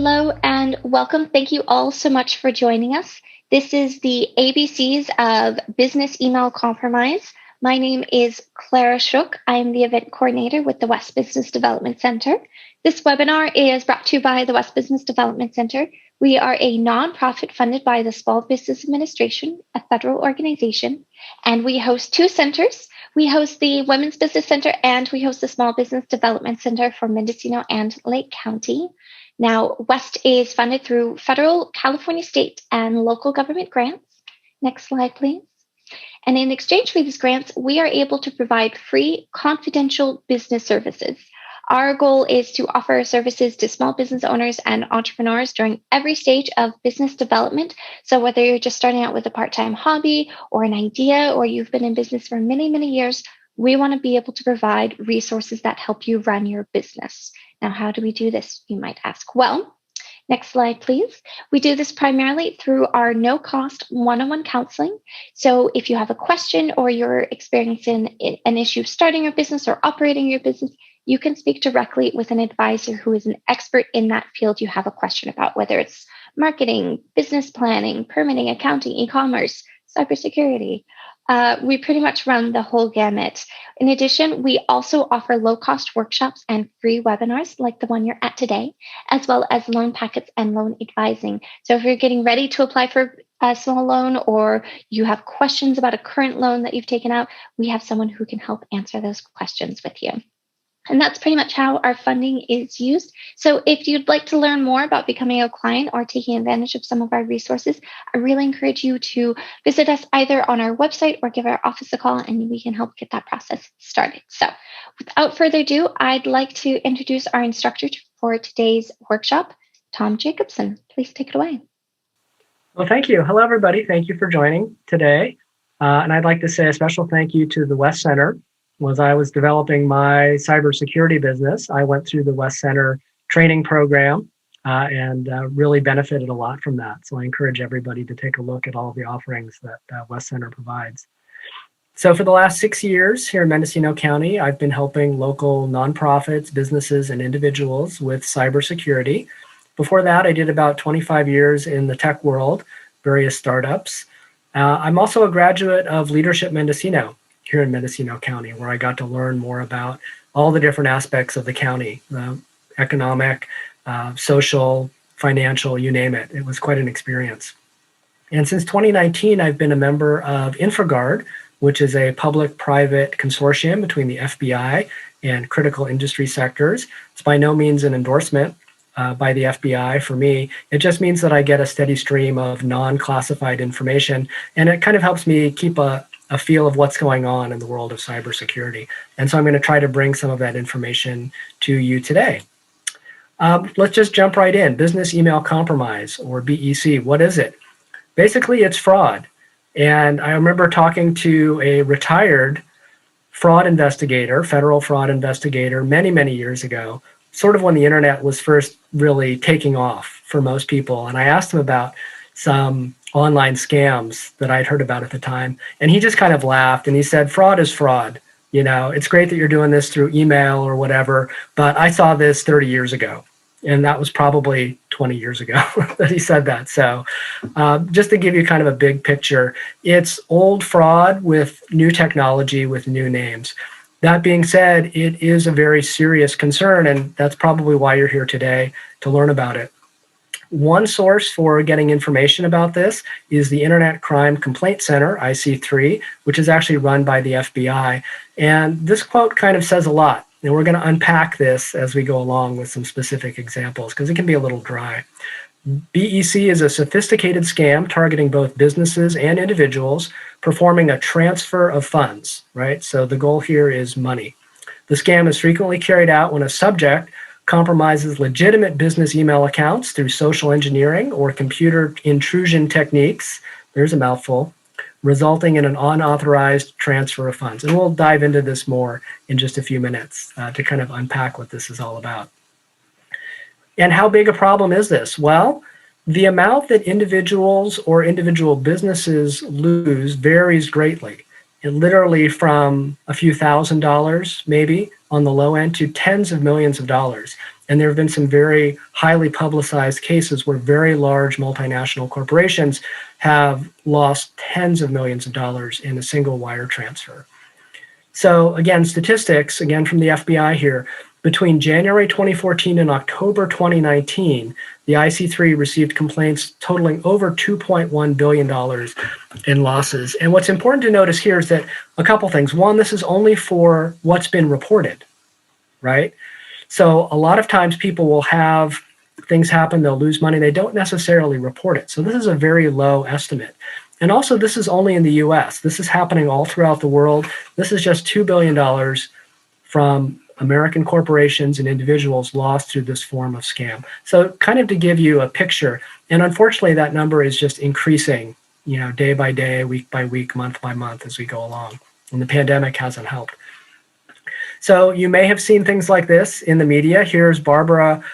Hello and welcome. Thank you all so much for joining us. This is the ABCs of Business Email Compromise. My name is Clara Shook. I am the event coordinator with the West Business Development Center. This webinar is brought to you by the West Business Development Center. We are a nonprofit funded by the Small Business Administration, a federal organization, and we host two centers. We host the Women's Business Center and we host the Small Business Development Center for Mendocino and Lake County. Now, West is funded through federal, California state, and local government grants. Next slide, please. And in exchange for these grants, we are able to provide free, confidential business services. Our goal is to offer services to small business owners and entrepreneurs during every stage of business development. So whether you're just starting out with a part-time hobby or an idea, or you've been in business for many, many years, we want to be able to provide resources that help you run your business. Now, how do we do this, you might ask? Well, next slide, please. We do this primarily through our no-cost one-on-one counseling. So if you have a question or you're experiencing an issue starting your business or operating your business, you can speak directly with an advisor who is an expert in that field you have a question about, whether it's marketing, business planning, permitting, accounting, e-commerce, cybersecurity. We pretty much run the whole gamut. In addition, we also offer low-cost workshops and free webinars like the one you're at today, as well as loan packets and loan advising. So if you're getting ready to apply for a small loan or you have questions about a current loan that you've taken out, we have someone who can help answer those questions with you. And that's pretty much how our funding is used. So if you'd like to learn more about becoming a client or taking advantage of some of our resources, I really encourage you to visit us either on our website or give our office a call and we can help get that process started. So without further ado, I'd like to introduce our instructor for today's workshop, Tom Jacobson. Please take it away. Well, thank you. Hello, everybody. Thank you for joining today. And I'd like to say a special thank you to the West Center. As I was developing my cybersecurity business, I went through the West Center training program and really benefited a lot from that. So I encourage everybody to take a look at all of the offerings that West Center provides. So for the last 6 years here in Mendocino County, I've been helping local nonprofits, businesses, and individuals with cybersecurity. Before that, I did about 25 years in the tech world, various startups. I'm also a graduate of Leadership Mendocino here in Mendocino County, where I got to learn more about all the different aspects of the county, economic, social, financial, you name it. It was quite an experience. And since 2019, I've been a member of InfraGard, which is a public-private consortium between the FBI and critical industry sectors. It's by no means an endorsement by the FBI for me. It just means that I get a steady stream of non-classified information, and it kind of helps me keep a feel of what's going on in the world of cybersecurity. And so I'm going to try to bring some of that information to you today. Let's just jump right in. Business Email Compromise, or BEC, what is it? Basically, it's fraud. And I remember talking to a retired fraud investigator, federal fraud investigator, many, many years ago, sort of when the internet was first really taking off for most people. And I asked him about some online scams that I'd heard about at the time. And he just kind of laughed and he said, fraud is fraud. You know, it's great that you're doing this through email or whatever, but I saw this 30 years ago. And that was probably 20 years ago that he said that. So just to give you kind of a big picture, it's old fraud with new technology, with new names. That being said, it is a very serious concern, and that's probably why you're here today, to learn about it. One source for getting information about this is the Internet Crime Complaint Center, IC3, which is actually run by the FBI. And this quote kind of says a lot. And we're going to unpack this as we go along with some specific examples because it can be a little dry. BEC is a sophisticated scam targeting both businesses and individuals performing a transfer of funds, right? So the goal here is money. The scam is frequently carried out when a subject compromises legitimate business email accounts through social engineering or computer intrusion techniques, there's a mouthful, resulting in an unauthorized transfer of funds. And we'll dive into this more in just a few minutes to kind of unpack what this is all about. And how big a problem is this? Well, the amount that individuals or individual businesses lose varies greatly. And literally from a few $1,000s maybe on the low end to tens of millions of dollars. And there have been some very highly publicized cases where very large multinational corporations have lost tens of millions of dollars in a single wire transfer. So again, statistics, again from the FBI here, between January 2014 and October 2019, the IC3 received complaints totaling over $2.1 billion in losses. And what's important to notice here is that a couple things. One, this is only for what's been reported, right? So a lot of times people will have things happen, they'll lose money, they don't necessarily report it. So this is a very low estimate. And also, this is only in the US. This is happening all throughout the world. This is just $2 billion from American corporations and individuals lost through this form of scam. So kind of to give you a picture, and unfortunately that number is just increasing, day by day, week by week, month by month as we go along. And the pandemic hasn't helped. So you may have seen things like this in the media. Here's Barbara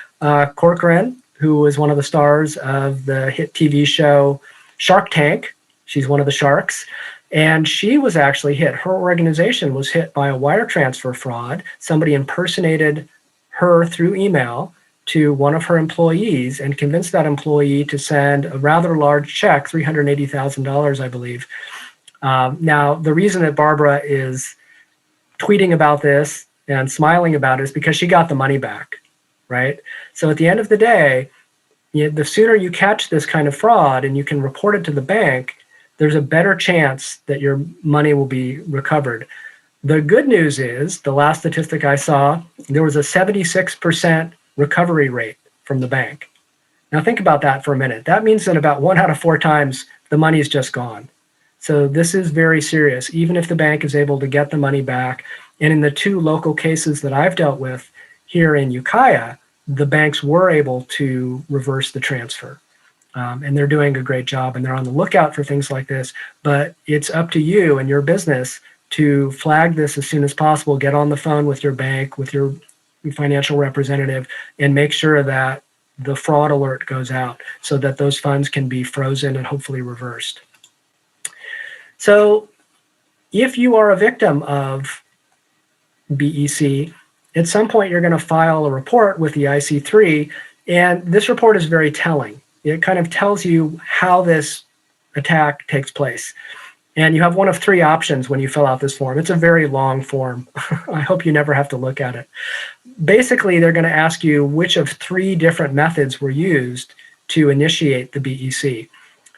Corcoran, who was one of the stars of the hit TV show Shark Tank. She's one of the sharks. And she was actually hit. Her organization was hit by a wire transfer fraud. Somebody impersonated her through email to one of her employees and convinced that employee to send a rather large check, $380,000, I believe. Now, the reason that Barbara is tweeting about this and smiling about it is because she got the money back, right? So at the end of the day, the sooner you catch this kind of fraud and you can report it to the bank, there's a better chance that your money will be recovered. The good news is, the last statistic I saw, there was a 76% recovery rate from the bank. Now think about that for a minute. That means that about 1 out of 4 times the money is just gone. So this is very serious, even if the bank is able to get the money back. And in the 2 local cases that I've dealt with here in Ukiah, the banks were able to reverse the transfer. And they're doing a great job, and they're on the lookout for things like this. But it's up to you and your business to flag this as soon as possible. Get on the phone with your bank, with your financial representative, and make sure that the fraud alert goes out so that those funds can be frozen and hopefully reversed. So if you are a victim of BEC, at some point you're going to file a report with the IC3, and this report is very telling. It kind of tells you how this attack takes place. And you have one of 3 options when you fill out this form. It's a very long form. I hope you never have to look at it. Basically, they're going to ask you which of 3 different methods were used to initiate the BEC.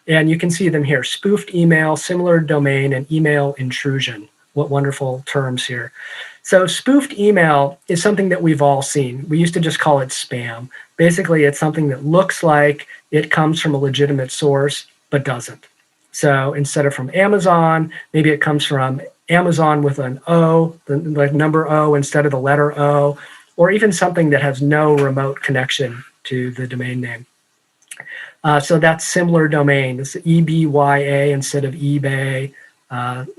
And you can see them here: spoofed email, similar domain, and email intrusion. What wonderful terms here. So spoofed email is something that we've all seen. We used to just call it spam. Basically, it's something that looks like it comes from a legitimate source, but doesn't. So instead of from Amazon, maybe it comes from Amazon with an O, the number O instead of the letter O, or even something that has no remote connection to the domain name. So that's similar domain. It's EBYA instead of eBay.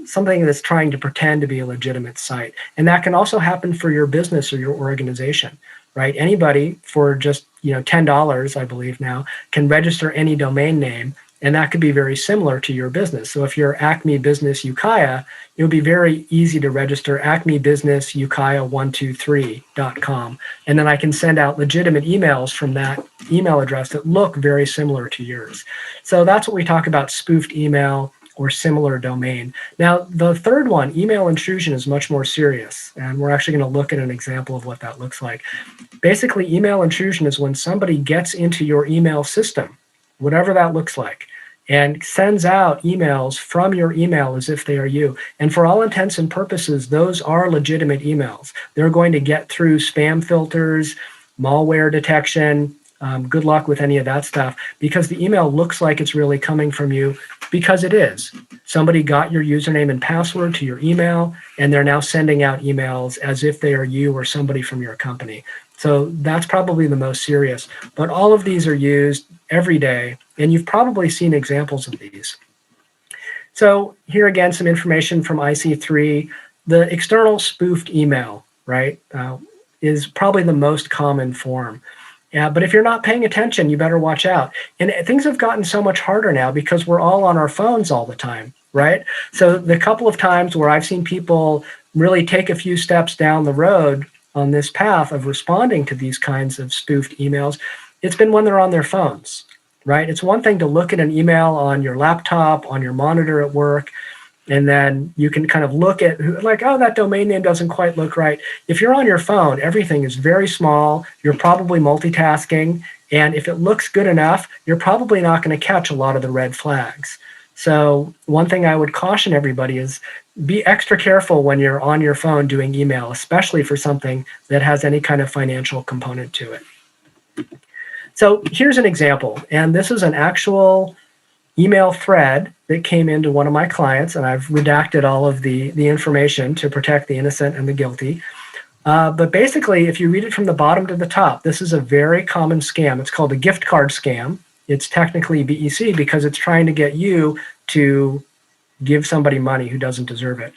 Something that's trying to pretend to be a legitimate site. And that can also happen for your business or your organization, right? Anybody for just $10, I believe now, can register any domain name, and that could be very similar to your business. So if you're Acme Business Ukiah, it would be very easy to register acmebusinessukiah123.com. And then I can send out legitimate emails from that email address that look very similar to yours. So that's what we talk about, spoofed email or similar domain. Now, the third one, email intrusion, is much more serious. And we're actually going to look at an example of what that looks like. Basically, email intrusion is when somebody gets into your email system, whatever that looks like, and sends out emails from your email as if they are you. And for all intents and purposes, those are legitimate emails. They're going to get through spam filters, malware detection. Good luck with any of that stuff, because the email looks like it's really coming from you, because it is. Somebody got your username and password to your email, and they're now sending out emails as if they are you or somebody from your company. So that's probably the most serious. But all of these are used every day, and you've probably seen examples of these. So here again, some information from IC3. The external spoofed email, right, is probably the most common form. Yeah, but if you're not paying attention, you better watch out. And things have gotten so much harder now because we're all on our phones all the time, right? So the couple of times where I've seen people really take a few steps down the road on this path of responding to these kinds of spoofed emails, it's been when they're on their phones, right? It's one thing to look at an email on your laptop, on your monitor at work, and then you can kind of look at like, oh, that domain name doesn't quite look right. If you're on your phone, everything is very small. You're probably multitasking. And if it looks good enough, you're probably not going to catch a lot of the red flags. So one thing I would caution everybody is be extra careful when you're on your phone doing email, especially for something that has any kind of financial component to it. So here's an example. And this is an actual email thread that came into one of my clients, and I've redacted all of the information to protect the innocent and the guilty. But basically, if you read it from the bottom to the top, this is a very common scam. It's called a gift card scam. It's technically BEC because it's trying to get you to give somebody money who doesn't deserve it.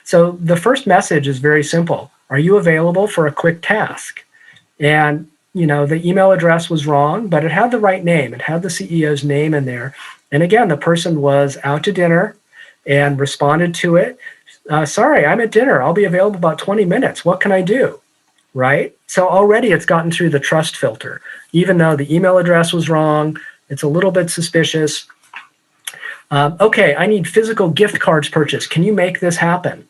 So the first message is very simple. Are you available for a quick task? And the email address was wrong, but it had the right name. It had the CEO's name in there. And again, the person was out to dinner and responded to it. Sorry, I'm at dinner. I'll be available about 20 minutes. What can I do? Right? So already it's gotten through the trust filter. Even though the email address was wrong, it's a little bit suspicious. Okay, I need physical gift cards purchased. Can you make this happen?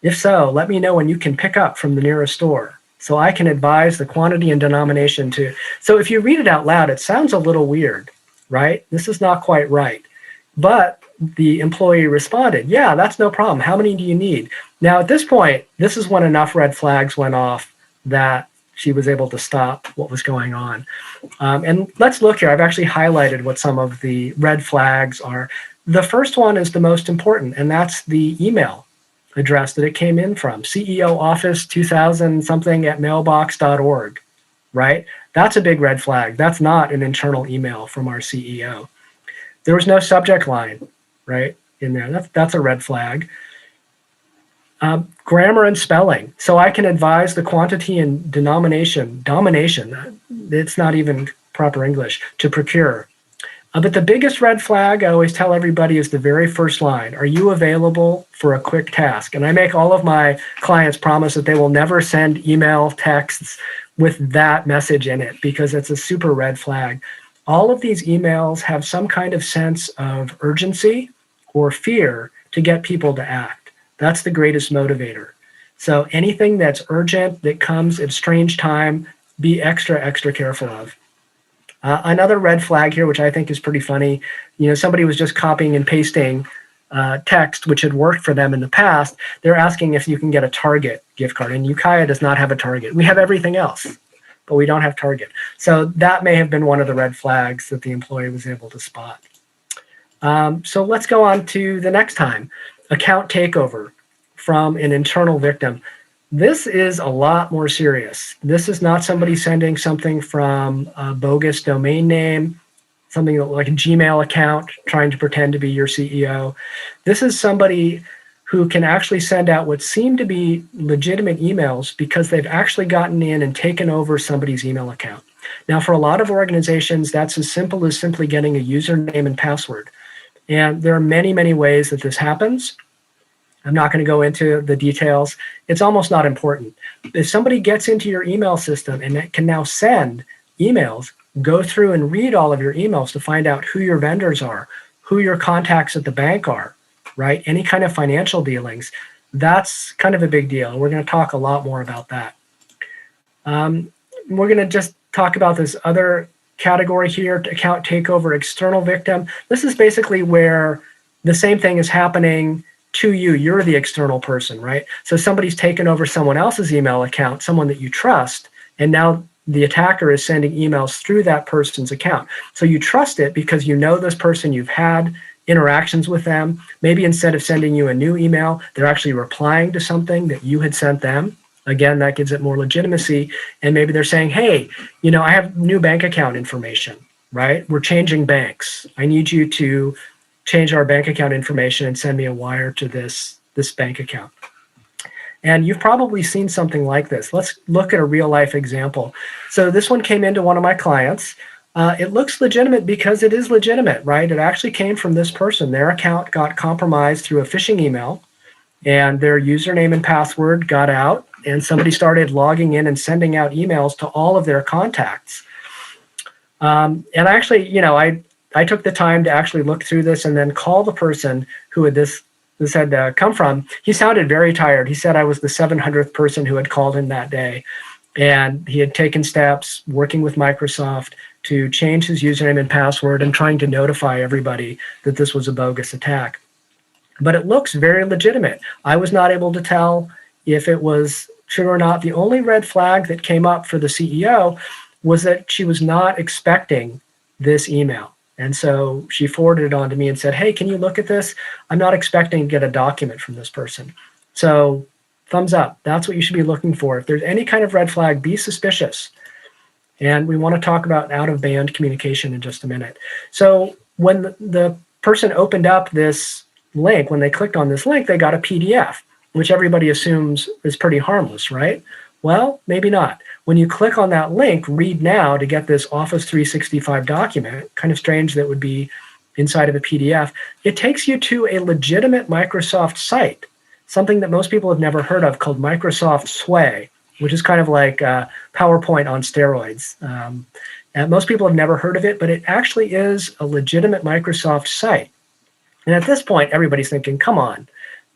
If so, let me know when you can pick up from the nearest store, so I can advise the quantity and denomination to. So if you read it out loud, it sounds a little weird, right? This is not quite right. But the employee responded, yeah, that's no problem. How many do you need? Now, at this point, this is when enough red flags went off that she was able to stop what was going on. And let's look here. I've actually highlighted what some of the red flags are. The first one is the most important, and that's the email address that it came in from, CEO office 2000 something at mailbox.org, right? That's a big red flag. That's not an internal email from our CEO. There was no subject line, right, in there. That's a red flag. Grammar and spelling. So I can advise the quantity and domination, it's not even proper English, to procure. But the biggest red flag, I always tell everybody, is the very first line. Are you available for a quick task? And I make all of my clients promise that they will never send email texts with that message in it because it's a super red flag. All of these emails have some kind of sense of urgency or fear to get people to act. That's the greatest motivator. So anything that's urgent, that comes at strange time, be extra, extra careful of. Another red flag here, which I think is pretty funny, somebody was just copying and pasting text, which had worked for them in the past. They're asking if you can get a Target gift card, and Ukiah does not have a Target. We have everything else, but we don't have Target. So that may have been one of the red flags that the employee was able to spot. So let's go on to the next time. Account takeover from an internal victim. This is a lot more serious. This is not somebody sending something from a bogus domain name, something like a Gmail account, trying to pretend to be your CEO. This is somebody who can actually send out what seem to be legitimate emails because they've actually gotten in and taken over somebody's email account. Now, for a lot of organizations, that's as simple as simply getting a username and password. And there are many, many ways that this happens. I'm not going to go into the details. It's almost not important. If somebody gets into your email system and it can now send emails, go through and read all of your emails to find out who your vendors are, who your contacts at the bank are, right? Any kind of financial dealings, that's kind of a big deal. We're going to talk a lot more about that. We're going to just talk about this other category here, account takeover, external victim. This is basically where the same thing is happening to you. You're the external person, right? So somebody's taken over someone else's email account, someone that you trust, and now the attacker is sending emails through that person's account. So you trust it because you know this person, you've had interactions with them. Maybe instead of sending you a new email, they're actually replying to something that you had sent them. Again, that gives it more legitimacy. And maybe they're saying, hey, I have new bank account information, right? We're changing banks. I need you to change our bank account information and send me a wire to this bank account. And you've probably seen something like this. Let's look at a real life example. So this one came into one of my clients. It looks legitimate because it is legitimate, right? It actually came from this person. Their account got compromised through a phishing email, and their username and password got out. and somebody started logging in and sending out emails to all of their contacts. And actually, I took the time to actually look through this and then call the person who had this had come from. He sounded very tired. He said I was the 700th person who had called him that day. And he had taken steps working with Microsoft to change his username and password and trying to notify everybody that this was a bogus attack. But it looks very legitimate. I was not able to tell if it was true or not. The only red flag that came up for the CEO was that she was not expecting this email. And so she forwarded it on to me and said, hey, can you look at this? I'm not expecting to get a document from this person. So thumbs up. That's what you should be looking for. If there's any kind of red flag, be suspicious. And we want to talk about out-of-band communication in just a minute. So when the person opened up this link, when they clicked on this link, they got a PDF, which everybody assumes is pretty harmless, right? Well, maybe not. When you click on that link, read now to get this Office 365 document, kind of strange that would be inside of a PDF, it takes you to a legitimate Microsoft site, something that most people have never heard of called Microsoft Sway, which is kind of like PowerPoint on steroids. And most people have never heard of it, but it actually is a legitimate Microsoft site. And at this point, everybody's thinking, come on,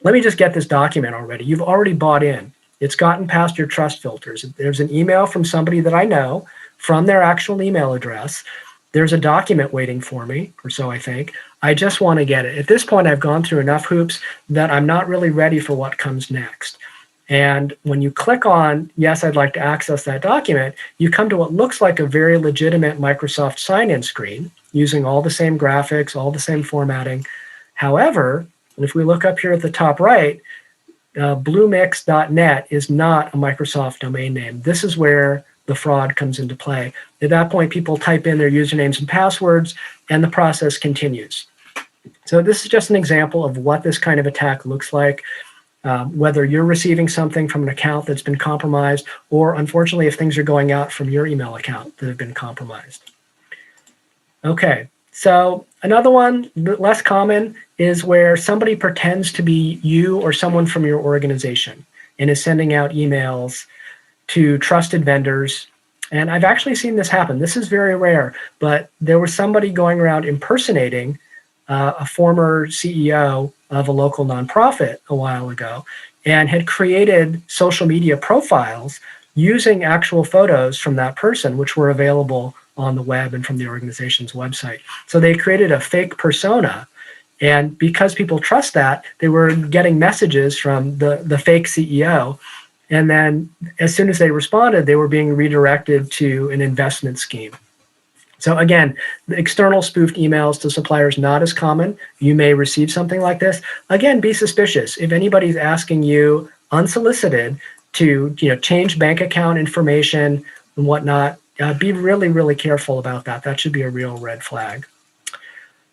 let me just get this document already. You've already bought in. It's gotten past your trust filters. There's an email from somebody that I know from their actual email address. There's a document waiting for me, or so I think. I just want to get it. At this point, I've gone through enough hoops that I'm not really ready for what comes next. And when you click on, yes, I'd like to access that document, you come to what looks like a very legitimate Microsoft sign-in screen using all the same graphics, all the same formatting. However, if we look up here at the top right, bluemix.net is not a Microsoft domain name. This is where the fraud comes into play. At that point, people type in their usernames and passwords, and the process continues. So this is just an example of what this kind of attack looks like, whether you're receiving something from an account that's been compromised, or unfortunately, if things are going out from your email account that have been compromised. Okay, so another one, less common, is where somebody pretends to be you or someone from your organization and is sending out emails to trusted vendors. And I've actually seen this happen. This is very rare, but there was somebody going around impersonating a former CEO of a local nonprofit a while ago and had created social media profiles using actual photos from that person, which were available on the web and from the organization's website. So they created a fake persona. And because people trust that, they were getting messages from the fake CEO. And then as soon as they responded, they were being redirected to an investment scheme. So again, the external spoofed emails to suppliers, not as common. You may receive something like this. Again, be suspicious. If anybody's asking you unsolicited to change bank account information and whatnot, be really, really careful about that. That should be a real red flag.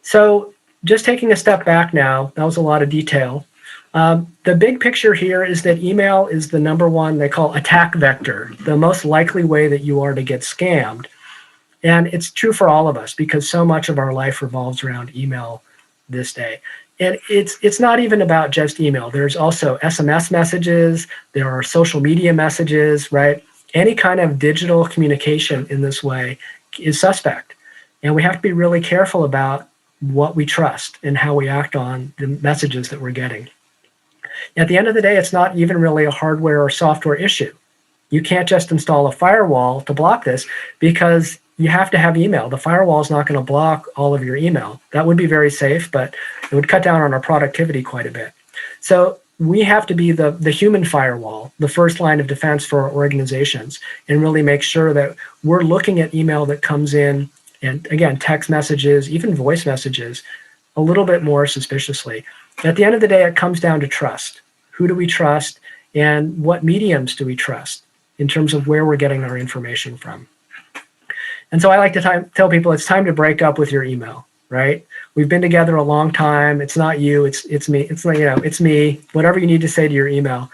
So just taking a step back now, that was a lot of detail. The big picture here is that email is the number one, they call attack vector, the most likely way that you are to get scammed. And it's true for all of us because so much of our life revolves around email this day. And it's not even about just email. There's also SMS messages. There are social media messages, right? Any kind of digital communication in this way is suspect. And we have to be really careful about what we trust and how we act on the messages that we're getting. At the end of the day, it's not even really a hardware or software issue. You can't just install a firewall to block this because you have to have email. The firewall is not going to block all of your email. That would be very safe, but it would cut down on our productivity quite a bit. So we have to be the human firewall, the first line of defense for our organizations, and really make sure that we're looking at email that comes in, and again, text messages, even voice messages, a little bit more suspiciously. At the end of the day, it comes down to trust. Who do we trust, and what mediums do we trust in terms of where we're getting our information from? And so I like to tell people it's time to break up with your email, right? We've been together a long time. It's not you, it's me. It's like, it's me, whatever you need to say to your email.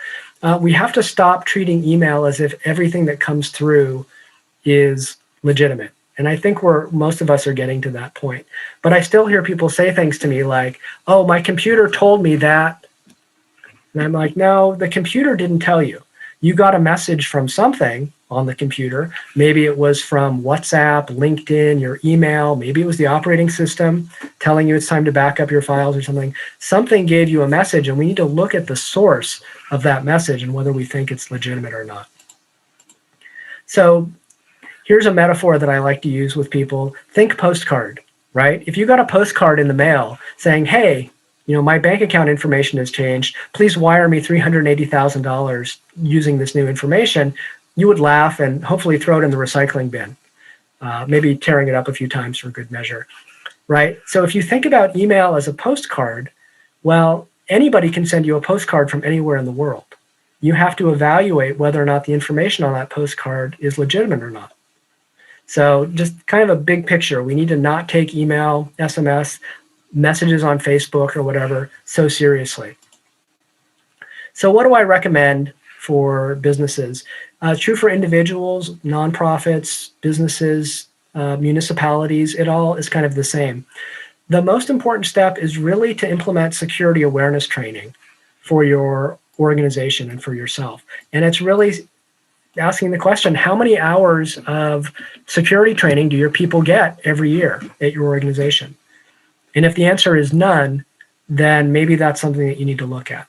We have to stop treating email as if everything that comes through is legitimate. And I think most of us are getting to that point. But I still hear people say things to me like, oh, my computer told me that. And I'm like, no, the computer didn't tell you. You got a message from something on the computer. Maybe it was from WhatsApp, LinkedIn, your email. Maybe it was the operating system telling you it's time to back up your files or something. Something gave you a message, and we need to look at the source of that message and whether we think it's legitimate or not. So here's a metaphor that I like to use with people. Think postcard, right? If you got a postcard in the mail saying, hey, my bank account information has changed, please wire me $380,000 using this new information, you would laugh and hopefully throw it in the recycling bin, maybe tearing it up a few times for good measure, right? So if you think about email as a postcard, well, anybody can send you a postcard from anywhere in the world. You have to evaluate whether or not the information on that postcard is legitimate or not. So just kind of a big picture. We need to not take email, SMS, messages on Facebook or whatever so seriously. So what do I recommend for businesses? True for individuals, nonprofits, businesses, municipalities. It all is kind of the same. The most important step is really to implement security awareness training for your organization and for yourself. And it's really asking the question, how many hours of security training do your people get every year at your organization? And if the answer is none, then maybe that's something that you need to look at,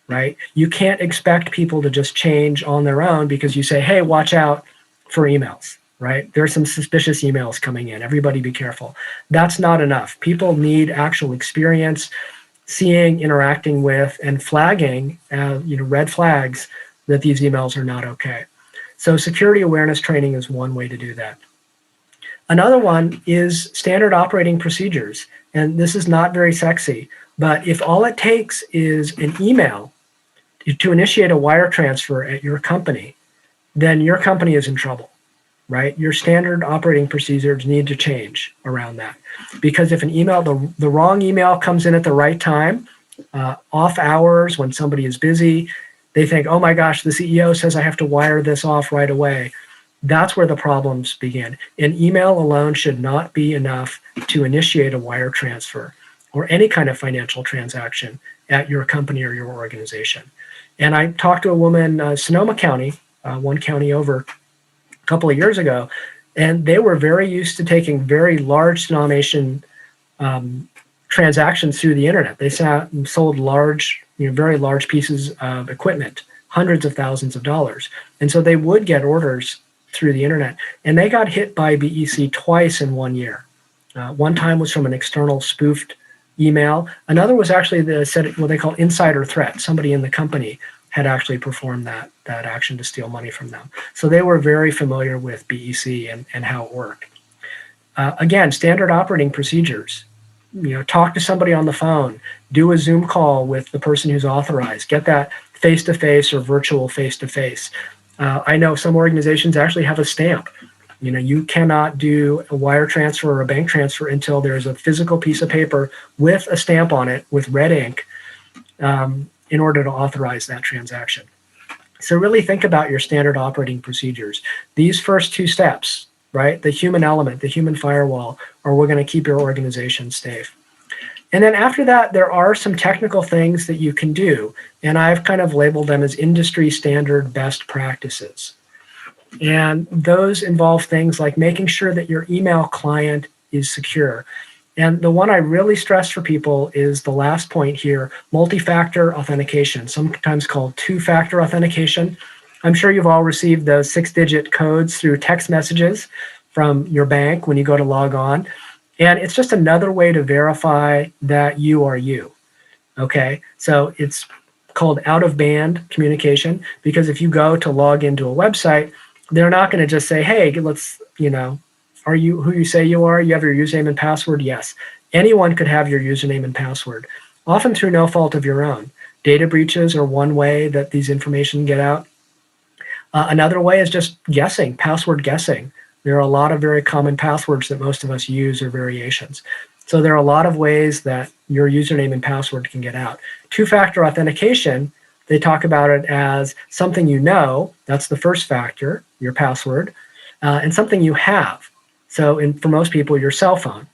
right? You can't expect people to just change on their own because you say, hey, watch out for emails, right? There's some suspicious emails coming in. Everybody be careful. That's not enough. People need actual experience seeing, interacting with, and flagging, red flags that these emails are not okay. So security awareness training is one way to do that. Another one is standard operating procedures. And this is not very sexy, but if all it takes is an email to initiate a wire transfer at your company, then your company is in trouble, right? Your standard operating procedures need to change around that. Because if an email, the wrong email comes in at the right time, off hours when somebody is busy, they think, oh my gosh, the CEO says I have to wire this off right away. That's where the problems begin. An email alone should not be enough to initiate a wire transfer or any kind of financial transaction at your company or your organization. And I talked to a woman, Sonoma County, one county over, a couple of years ago, and they were very used to taking very large denomination transactions through the internet. They sold large, very large pieces of equipment, hundreds of thousands of dollars. And so they would get orders through the internet. And they got hit by BEC twice in 1 year. One time was from an external spoofed email. Another was actually what they call insider threat. Somebody in the company had actually performed that action to steal money from them. So they were very familiar with BEC and how it worked. Again, standard operating procedures. Talk to somebody on the phone, do a Zoom call with the person who's authorized, get that face-to-face or virtual face-to-face. I know some organizations actually have a stamp. You cannot do a wire transfer or a bank transfer until there's a physical piece of paper with a stamp on it with red ink in order to authorize that transaction. So really think about your standard operating procedures. These first two steps, right? The human element, the human firewall, are we're going to keep your organization safe. And then after that, there are some technical things that you can do. And I've kind of labeled them as industry standard best practices. And those involve things like making sure that your email client is secure. And the one I really stress for people is the last point here, multi-factor authentication, sometimes called two-factor authentication. I'm sure you've all received those 6-digit codes through text messages from your bank when you go to log on. And it's just another way to verify that you are you, okay? So it's called out-of-band communication, because if you go to log into a website, they're not going to just say, hey, let's, are you who you say you are? You have your username and password? Yes. Anyone could have your username and password, often through no fault of your own. Data breaches are one way that these information get out. Another way is just guessing, password guessing. There are a lot of very common passwords that most of us use or variations. So there are a lot of ways that your username and password can get out. Two-factor authentication, they talk about it as something you know, that's the first factor, your password, and something you have. So for most people, your cell phone.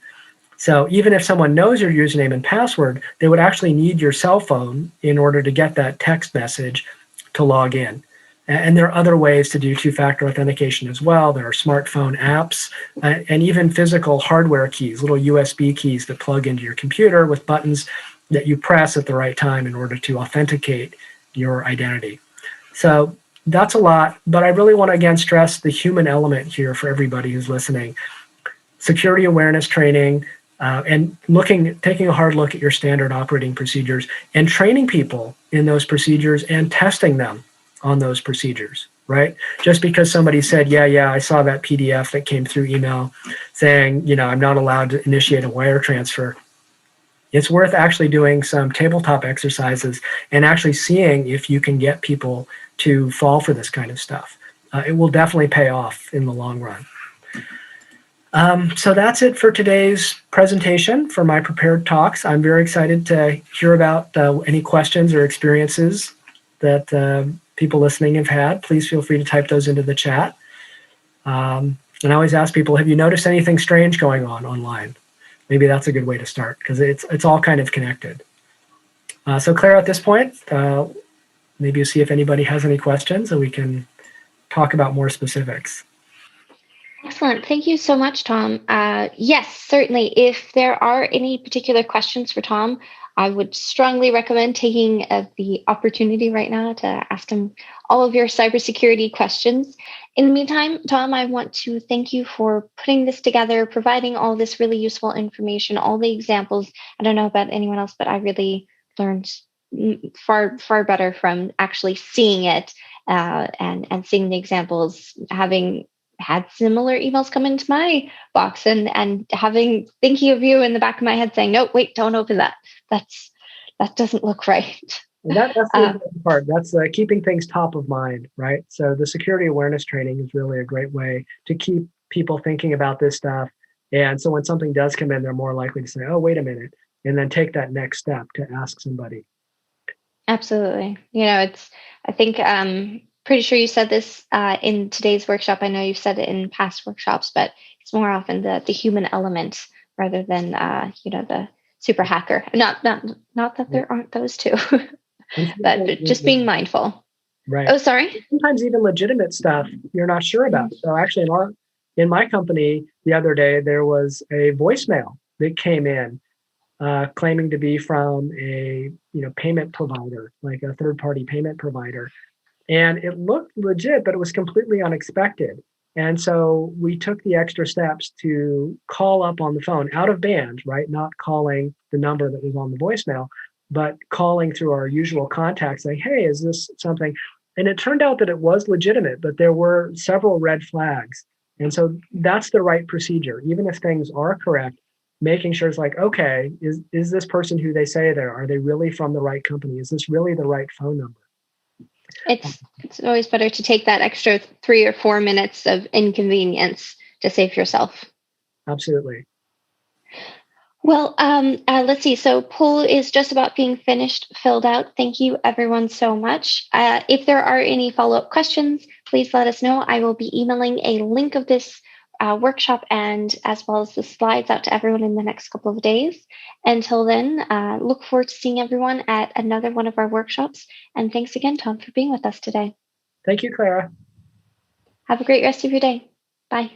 So even if someone knows your username and password, they would actually need your cell phone in order to get that text message to log in. And there are other ways to do two-factor authentication as well. There are smartphone apps and even physical hardware keys, little USB keys that plug into your computer with buttons that you press at the right time in order to authenticate your identity. So that's a lot, but I really want to again stress the human element here for everybody who's listening. Security awareness training, and taking a hard look at your standard operating procedures and training people in those procedures and testing them on those procedures, right? Just because somebody said, yeah, I saw that PDF that came through email saying, I'm not allowed to initiate a wire transfer. It's worth actually doing some tabletop exercises and actually seeing if you can get people to fall for this kind of stuff. It will definitely pay off in the long run. So that's it for today's presentation for my prepared talks. I'm very excited to hear about any questions or experiences that people listening have had. Please feel free to type those into the chat. And I always ask people, have you noticed anything strange going on online? Maybe that's a good way to start because it's all kind of connected. So Claire, at this point, maybe you see if anybody has any questions and we can talk about more specifics. Excellent. Thank you so much, Tom. Yes, certainly. If there are any particular questions for Tom, I would strongly recommend taking the opportunity right now to ask him all of your cybersecurity questions. In the meantime, Tom, I want to thank you for putting this together, providing all this really useful information, all the examples. I don't know about anyone else, but I really learned far better from actually seeing it and seeing the examples, having had similar emails come into my box and thinking of you in the back of my head saying, no, wait, don't open that. That doesn't look right. That's the important part. That's keeping things top of mind, right? So the security awareness training is really a great way to keep people thinking about this stuff. And so when something does come in, they're more likely to say, oh, wait a minute, and then take that next step to ask somebody. Absolutely. I think pretty sure you said this in today's workshop. I know you've said it in past workshops, but it's more often the human element rather than the super hacker. Not that there aren't those two, but just being mindful. Right. Oh, sorry. Sometimes even legitimate stuff you're not sure about. So actually, in my company the other day, there was a voicemail that came in claiming to be from a payment provider, like a third-party payment provider. And it looked legit, but it was completely unexpected. And so we took the extra steps to call up on the phone out of band, right? Not calling the number that was on the voicemail, but calling through our usual contacts saying, hey, is this something? And it turned out that it was legitimate, but there were several red flags. And so that's the right procedure. Even if things are correct, making sure it's like, okay, is this person who they say they are they really from the right company? Is this really the right phone number? It's always better to take that extra 3 or 4 minutes of inconvenience to save yourself. Absolutely. Well, let's see. So poll is just about being filled out. Thank you everyone so much. If there are any follow-up questions, please let us know. I will be emailing a link of this workshop and as well as the slides out to everyone in the next couple of days. Until then, look forward to seeing everyone at another one of our workshops. And thanks again, Tom, for being with us today. Thank you, Clara. Have a great rest of your day. Bye.